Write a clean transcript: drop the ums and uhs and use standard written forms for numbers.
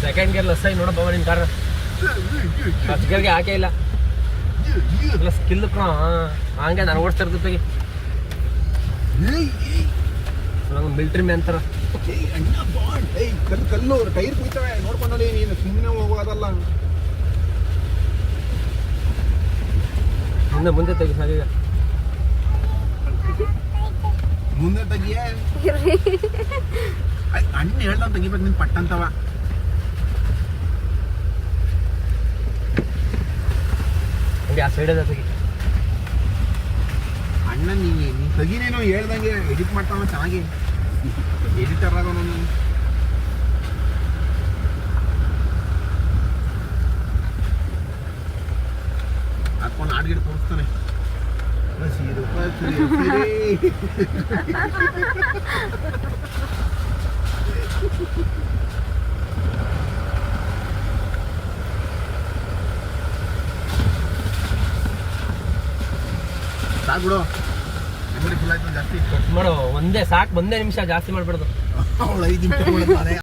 second gear ಲಸ್ ಆಗಿ ನೋಡಪ್ಪ ನಿನ್ ಕಾರ್ ಫಸ್ಟ್ ಗೇರ್ಗೆ ಹಾಕೇ ಇಲ್ಲ ಎಲ್ಲ ಸ್ಕಿಲ್ ಕಣ ಹಂಗೆ ನಾನು ಓಡಿಸ್ತಾ ಇರ್ತೀವಿ ಮಿಲ್ಟ್ರಿ ಮ್ಯಾನ್ ಥರ ಕಲ್ಲು ಟೈರ್ ಕುಯ್ತವೆ ನೋಡ್ಕೊಂಡಲ್ಲಿ ನೀನು ಸುಮ್ಮನೆ ಹೋಗೋದಲ್ಲ ಮುಂದೆ ತೆಗಿ ಸಾಗೀಗ ಮುಂದೆ ತೆಗಿಯೇ ಅಣ್ಣ ಹೇಳ್ದ ತೆಗಿಬೇಕು ನಿನ್ ಪಟ್ಟಂತವ ಆ ಸೈಡ್ ಅದ ತೆಗಿ ಅಣ್ಣ ನೀನ್ ತೆಗಿನೇನೋ ಹೇಳ್ದಂಗೆ ಎಡಿಟ್ ಮಾಡ್ತಾವ ಚೆನ್ನಾಗಿ ಎಡಿಟರ್ ಆಗೋನು ನೀನು ಹಾಕೊಂಡು ಹಾಡ್ಗಿಡ್ ತೋರಿಸ್ತಾನೆ ಸಾಕ್ಬಿಡು ಮೆಮೊರಿ ಫುಲ್ ಆಯ್ತು ಜಾಸ್ತಿ ಮಾಡೋ ಒಂದೇ ಸಾಕು ಒಂದೇ ನಿಮಿಷ ಜಾಸ್ತಿ ಮಾಡ್ಬಿಡ್ದು ಅವಳು 5 ನಿಮಿಷ